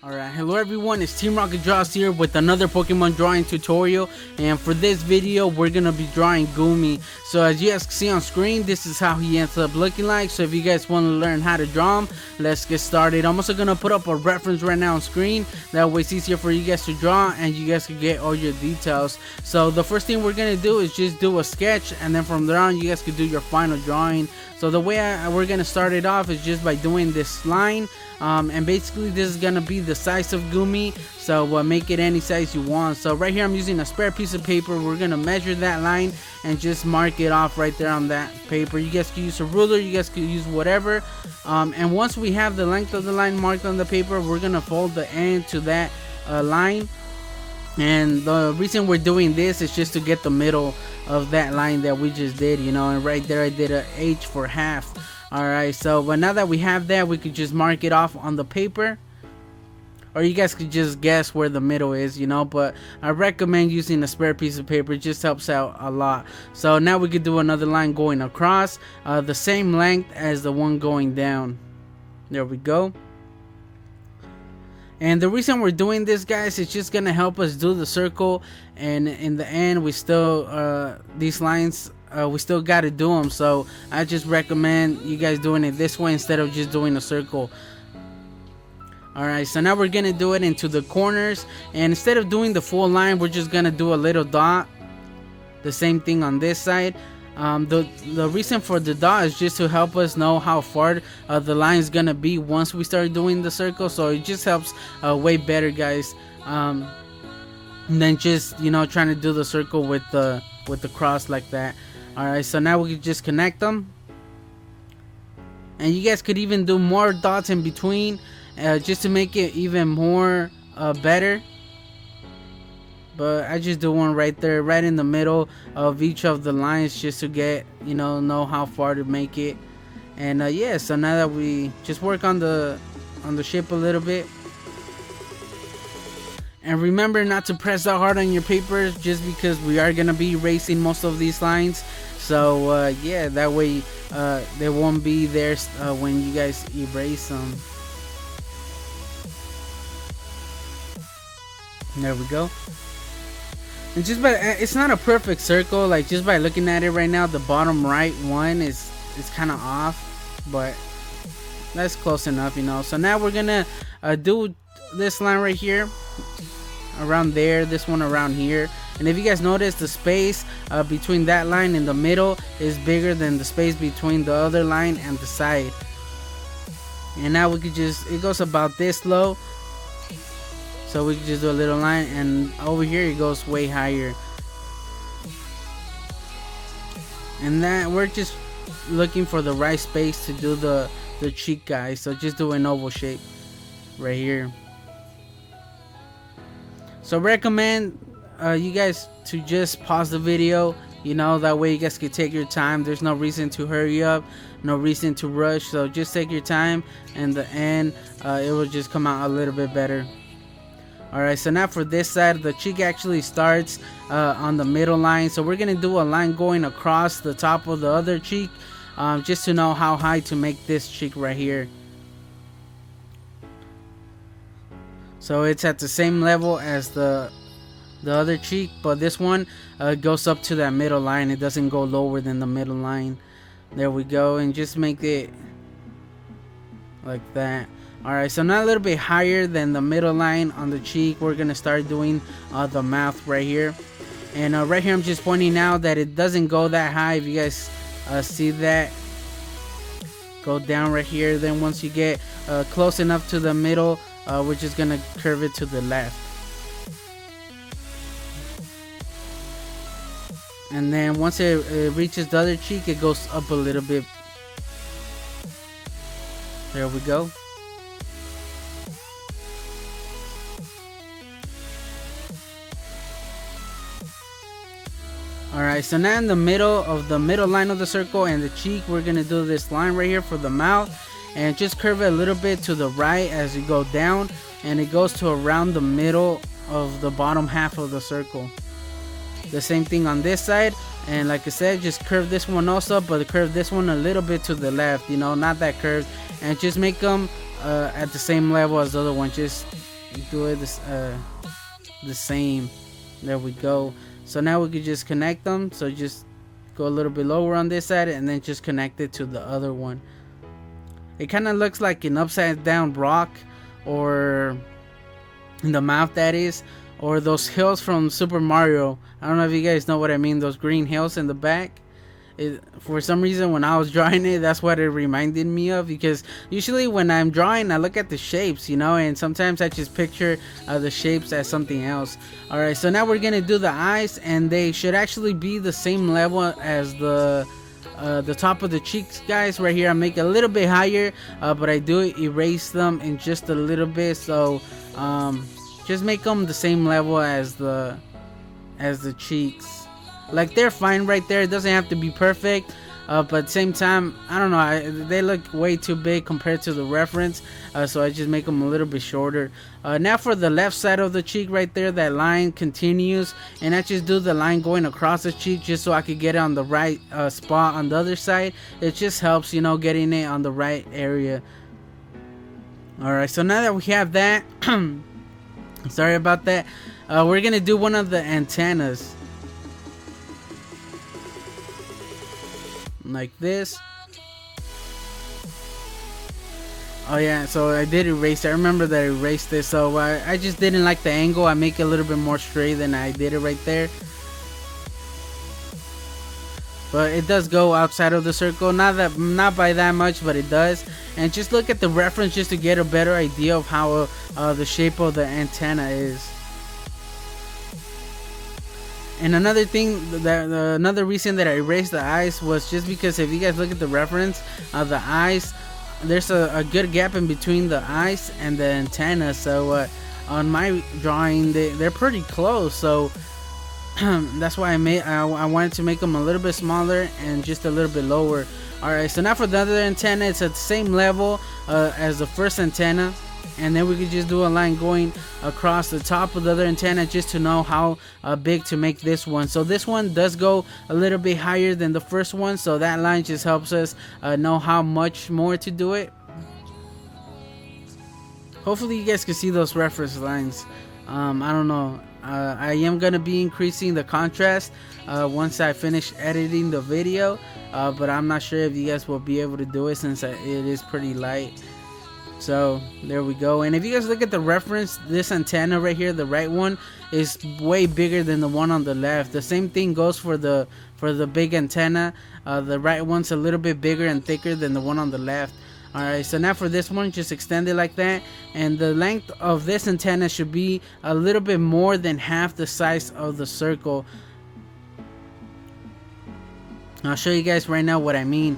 Alright, hello everyone, it's Teamrocketdraws here with another Pokemon drawing tutorial, and for this video we're gonna be drawing Goomy. So as you guys can see on screen, this is how he ends up looking like. So if you guys want to learn how to draw him, let's get started. I'm also gonna put up a reference right now on screen, that way it's easier for you guys to draw and you guys can get all your details. So the first thing we're gonna do is just do a sketch, and then from there on you guys can do your final drawing. So the way we're gonna start it off is just by doing this line, and basically this is gonna be the size of Goomy, so make it any size you want. So right here I'm using a spare piece of paper. We're gonna measure that line and just mark it off right there on that paper. You guys can use a ruler, you guys can use whatever, and once we have the length of the line marked on the paper, we're gonna fold the end to that line. And the reason we're doing this is just to get the middle of that line that we just did, you know, and right there I did a H for half. Alright, so but now that we have that, we could just mark it off on the paper, or you guys could just guess where the middle is, you know, but I recommend using a spare piece of paper. It just helps out a lot. So now we could do another line going across, the same length as the one going down. There we go. And the reason we're doing this, guys, is just gonna help us do the circle, and in the end we still these lines we still got to do them. So I just recommend you guys doing it this way instead of just doing a circle. Alright, so now we're gonna do it into the corners, and instead of doing the full line, we're just gonna do a little dot. The same thing on this side. The reason for the dot is just to help us know how far the line is gonna be once we start doing the circle. So it just helps way better, guys, than just, you know, trying to do the circle with the cross like that. Alright, so now we can just connect them, and you guys could even do more dots in between, just to make it even more better. But I just do one right there, right in the middle of each of the lines, just to get, you know how far to make it. And yeah, so now that we just work on the shape a little bit, and remember not to press that hard on your papers, just because we are gonna be erasing most of these lines. So yeah, that way they won't be there when you guys erase them. There we go. And just by, it's not a perfect circle, like just by looking at it right now, the bottom right one is kind of off, but that's close enough, you know. So now we're gonna do this line right here around there, this one around here, and if you guys notice, the space between that line in the middle is bigger than the space between the other line and the side. And now we could just, it goes about this low, so we can just do a little line, and over here it goes way higher. And that we're just looking for the right space to do the cheek, guys. So just do an oval shape right here. So recommend you guys to just pause the video, you know, that way you guys can take your time. There's no reason to hurry up, no reason to rush, so just take your time, and the end it will just come out a little bit better. Alright, so now for this side, the cheek actually starts on the middle line, so we're gonna do a line going across the top of the other cheek, just to know how high to make this cheek right here. So it's at the same level as the other cheek, but this one goes up to that middle line. It doesn't go lower than the middle line. There we go, and just make it like that. Alright, so now a little bit higher than the middle line on the cheek, we're gonna start doing the mouth right here. And right here I'm just pointing out that it doesn't go that high. If you guys see that, go down right here. Then once you get close enough to the middle, we're just gonna curve it to the left. And then once it reaches the other cheek, it goes up a little bit. There we go. Alright, so now in the middle line of the circle and the cheek, we're gonna do this line right here for the mouth, and just curve it a little bit to the right as you go down, and it goes to around the middle of the bottom half of the circle. The same thing on this side, and like I said, just curve this one also, but curve this one a little bit to the left, you know, not that curved, and just make them at the same level as the other one. Just do it the same. There we go. So now we could just connect them. So just go a little bit lower on this side and then just connect it to the other one. It kind of looks like an upside down rock, or in the mouth, that is, or those hills from Super Mario. I don't know if you guys know what I mean, those green hills in the back. For some reason, when I was drawing it, that's what it reminded me of, because usually when I'm drawing, I look at the shapes, you know, and sometimes I just picture the shapes as something else. Alright, so now we're gonna do the eyes, and they should actually be the same level as the top of the cheeks, guys. Right here I make it a little bit higher, but I do erase them in just a little bit, so just make them the same level as the cheeks. Like, they're fine right there. It doesn't have to be perfect, but at the same time, I don't know, they look way too big compared to the reference, so I just make them a little bit shorter. Now for the left side of the cheek right there, that line continues, and I just do the line going across the cheek just so I could get it on the right spot on the other side. It just helps, you know, getting it on the right area. Alright, so now that we have that, sorry about that, we're gonna do one of the antennas. Like this. Oh yeah, so I did erase it. I remember that I erased this, so I just didn't like the angle. I make it a little bit more straight than I did it right there. But it does go outside of the circle, not by that much, but it does. And just look at the reference just to get a better idea of how the shape of the antenna is. And another thing, another reason that I erased the eyes was just because if you guys look at the reference, the eyes, there's a good gap in between the eyes and the antenna. So on my drawing, they're pretty close. So that's why I wanted to make them a little bit smaller and just a little bit lower. Alright, so now for the other antenna, it's at the same level as the first antenna. And then we could just do a line going across the top of the other antenna just to know how big to make this one. So this one does go a little bit higher than the first one, so that line just helps us know how much more to do it. Hopefully you guys can see those reference lines. I don't know. I am going to be increasing the contrast once I finish editing the video, but I'm not sure if you guys will be able to do it since it is pretty light. So there we go. And if you guys look at the reference, this antenna right here, the right one, is way bigger than the one on the left. The same thing goes for the big antenna. The right one's a little bit bigger and thicker than the one on the left. Alright, so now for this one, just extend it like that, and the length of this antenna should be a little bit more than half the size of the circle. I'll show you guys right now what I mean.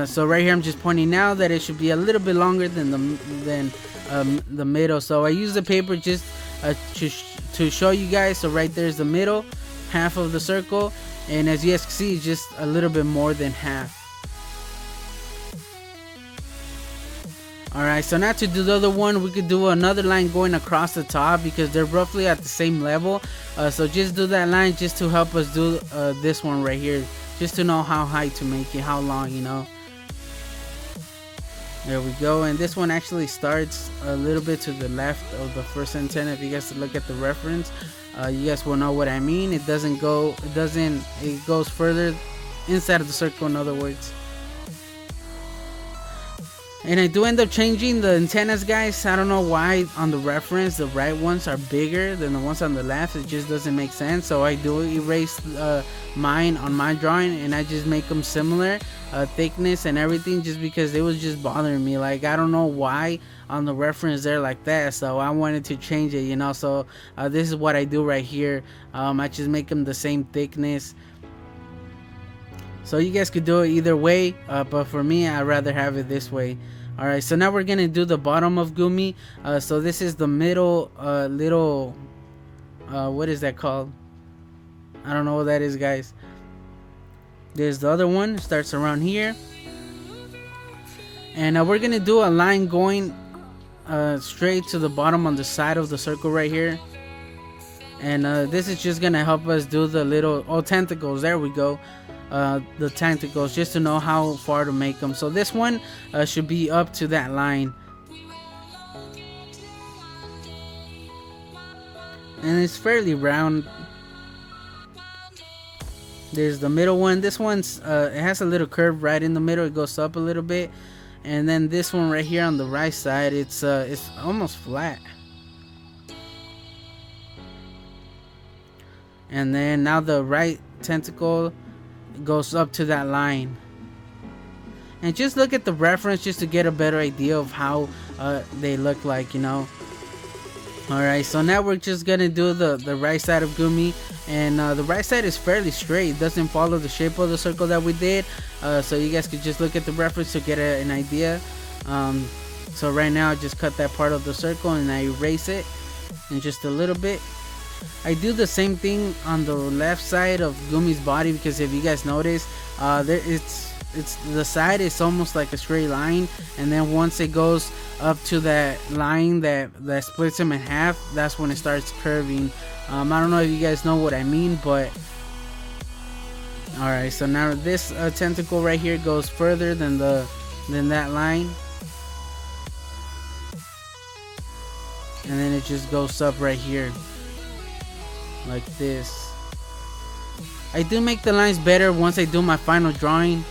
So right here I'm just pointing out that it should be a little bit longer than the middle. So I use the paper just to show you guys. So right there's the middle half of the circle, and as you guys can see, it's just a little bit more than half. Alright, so now to do the other one, we could do another line going across the top because they're roughly at the same level. So just do that line just to help us do this one right here, just to know how high to make it, how long, you know. There we go. And this one actually starts a little bit to the left of the first antenna. If you guys look at the reference, you guys will know what I mean. It goes further inside of the circle, in other words. And I do end up changing the antennas, guys. I don't know why on the reference the right ones are bigger than the ones on the left. It just doesn't make sense. So I do erase mine on my drawing, and I just make them similar thickness and everything, just because it was just bothering me. Like, I don't know why on the reference they're like that, so I wanted to change it, you know. So this is what I do right here. I just make them the same thickness. So you guys could do it either way, but for me, I'd rather have it this way. Alright, so now we're gonna do the bottom of Goomy. So this is the middle little, what is that called? I don't know what that is, guys. There's the other one, starts around here. And we're gonna do a line going straight to the bottom on the side of the circle right here. And this is just gonna help us do the little tentacles. There we go. The tentacles, just to know how far to make them. So this one should be up to that line. and it's fairly round. There's the middle one. This one's it has a little curve right in the middle. It goes up a little bit, and then this one right here on the right side, it's almost flat. And then now the right tentacle goes up to that line. And just look at the reference just to get a better idea of how they look like, you know. Alright, so now we're just gonna do the right side of Goomy, and the right side is fairly straight. It doesn't follow the shape of the circle that we did, so you guys could just look at the reference to get an idea. So right now I just cut that part of the circle and I erase it in just a little bit. I do the same thing on the left side of Goomy's body, because if you guys notice, it's the side is almost like a straight line, and then once it goes up to that line that splits him in half, that's when it starts curving. I don't know if you guys know what I mean, but alright, so now this tentacle right here goes further than that line, and then it just goes up right here like this. I do make the lines better once I do my final drawing.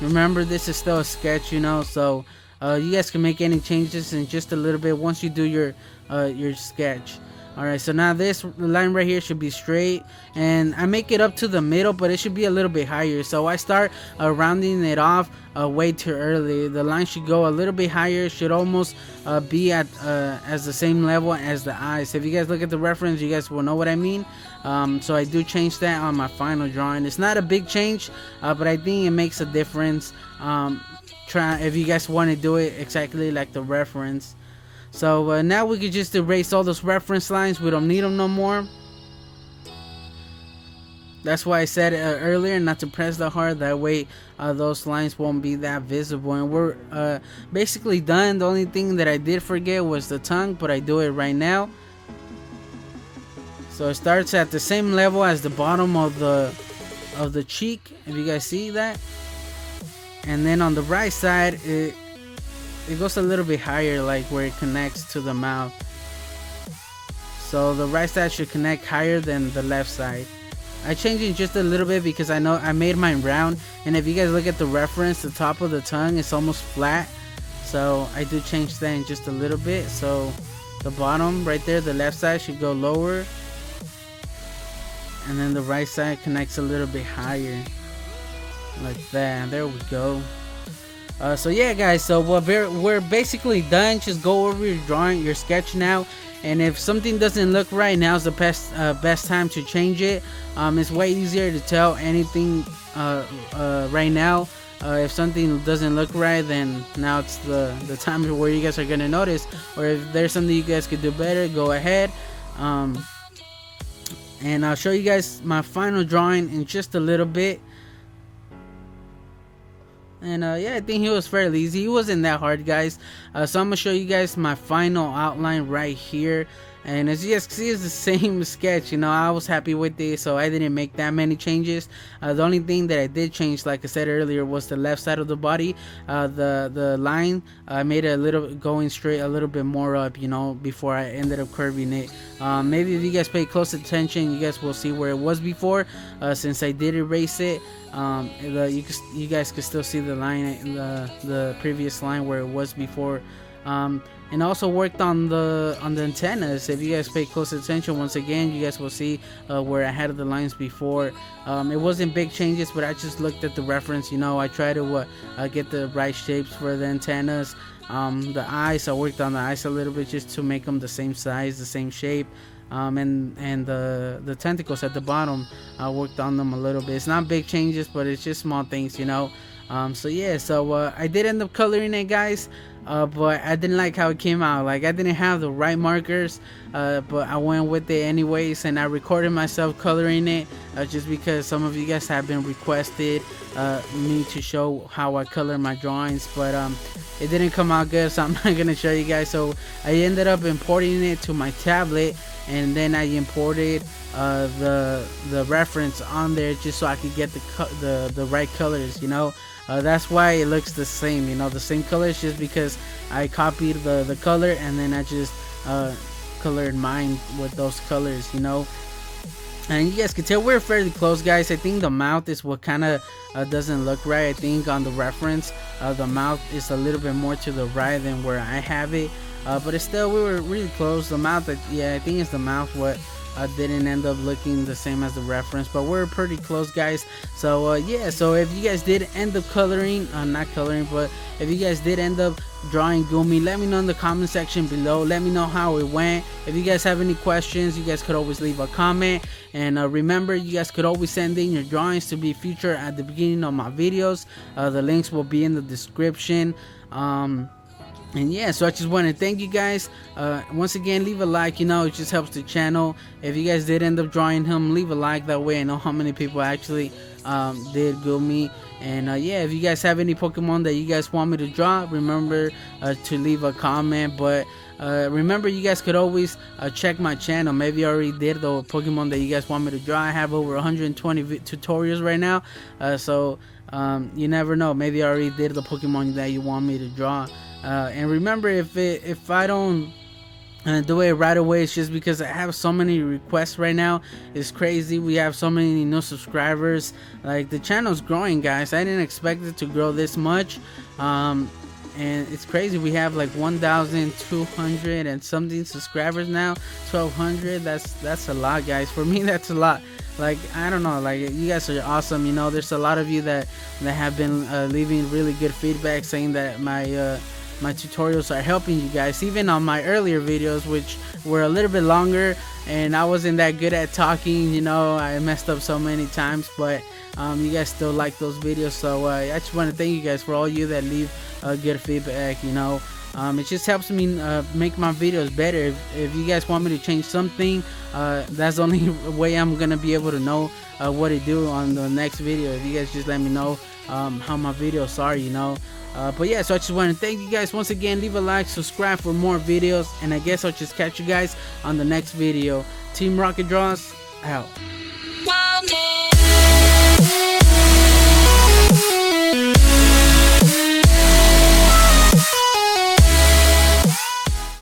Remember, this is still a sketch, you know, so you guys can make any changes in just a little bit once you do your sketch. Alright, so now this line right here should be straight, and I make it up to the middle, but it should be a little bit higher. So I start rounding it off way too early. The line should go a little bit higher. It should almost be at as the same level as the eyes. If you guys look at the reference, you guys will know what I mean. So I do change that on my final drawing. It's not a big change, but I think it makes a difference. If you guys want to do it exactly like the reference. So now we can just erase all those reference lines. We don't need them no more. That's why I said earlier not to press that hard. That way those lines won't be that visible. And we're basically done. The only thing that I did forget was the tongue, but I do it right now. So it starts at the same level as the bottom of the cheek, if you guys see that. And then on the right side, it goes a little bit higher, like where it connects to the mouth. So the right side should connect higher than the left side. I changed it just a little bit because I know I made mine round, and if you guys look at the reference, the top of the tongue is almost flat. So I do change that in just a little bit. So the bottom right there, the left side should go lower, and then the right side connects a little bit higher, like that. There we go. So yeah, guys, so we're basically done. Just go over your drawing, your sketch now, and if something doesn't look right, now's the best time to change it. It's way easier to tell anything right now. If something doesn't look right, then now it's the time where you guys are gonna notice. Or if there's something you guys could do better, go ahead. And I'll show you guys my final drawing in just a little bit. And yeah, I think he was fairly easy. He wasn't that hard, guys. So I'm gonna show you guys my final outline right here. And as you guys can see, it's the same sketch. You know, I was happy with it, so I didn't make that many changes. The only thing that I did change, like I said earlier, was the left side of the body. The line, I made it a little going straight, a little bit more up, you know, before I ended up curving it. Maybe if you guys pay close attention, you guys will see where it was before, since I did erase it. You guys can still see the line, the previous line where it was before. And also worked on the antennas. If you guys pay close attention, once again, you guys will see where I had the lines before. It wasn't big changes, but I just looked at the reference. You know, I try to get the right shapes for the antennas. The eyes, I worked on the eyes a little bit just to make them the same size, the same shape. And the tentacles at the bottom, I worked on them a little bit. It's not big changes, but it's just small things, you know. So yeah, so I did end up coloring it, guys, but I didn't like how it came out. Like, I didn't have the right markers, but I went with it anyways, and I recorded myself coloring it, just because some of you guys have been requested me to show how I color my drawings, but it didn't come out good, so I'm not gonna show you guys. So I ended up importing it to my tablet, and then I imported the reference on there just so I could get the right colors, you know. That's why it looks the same, you know, the same colors, just because I copied the color, and then I just colored mine with those colors, you know. And you guys can tell we're fairly close, guys. I think the mouth is what kind of doesn't look right. I think on the reference, the mouth is a little bit more to the right than where I have it. But it's still, we were really close. The mouth, yeah, I think it's the mouth what didn't end up looking the same as the reference, but we're pretty close, guys. So yeah, so if you guys did end up coloring, not coloring, but if you guys did end up drawing Goomy, let me know in the comment section below. Let me know how it went. If you guys have any questions, you guys could always leave a comment. And remember, you guys could always send in your drawings to be featured at the beginning of my videos. The links will be in the description. And yeah, so I just want to thank you guys. Once again, leave a like, you know, it just helps the channel. If you guys did end up drawing him, leave a like, that way I know how many people actually did Goomy. And yeah, if you guys have any Pokemon that you guys want me to draw, remember to leave a comment. But remember, you guys could always check my channel. Maybe I already did the Pokemon that you guys want me to draw. I have over 120 tutorials right now, so you never know, maybe I already did the Pokemon that you want me to draw. And remember, if I don't do it right away, it's just because I have so many requests right now. It's crazy. We have so many new subscribers. Like, the channel's growing, guys. I didn't expect it to grow this much. And it's crazy. We have like 1,200 and something subscribers now. 1,200. That's a lot, guys. For me, that's a lot. Like, I don't know, like, you guys are awesome. You know, there's a lot of you that have been leaving really good feedback, saying that my tutorials are helping you guys, even on my earlier videos, which were a little bit longer and I wasn't that good at talking. You know, I messed up so many times, but you guys still like those videos. So I just want to thank you guys for all you that leave good feedback. You know, it just helps me make my videos better. If you guys want me to change something, that's the only way I'm gonna be able to know what to do on the next video. If you guys just let me know how my videos are, you know. But yeah, so I just want to thank you guys once again. Leave a like, subscribe for more videos, and I guess I'll just catch you guys on the next video. Team Rocket Draws out.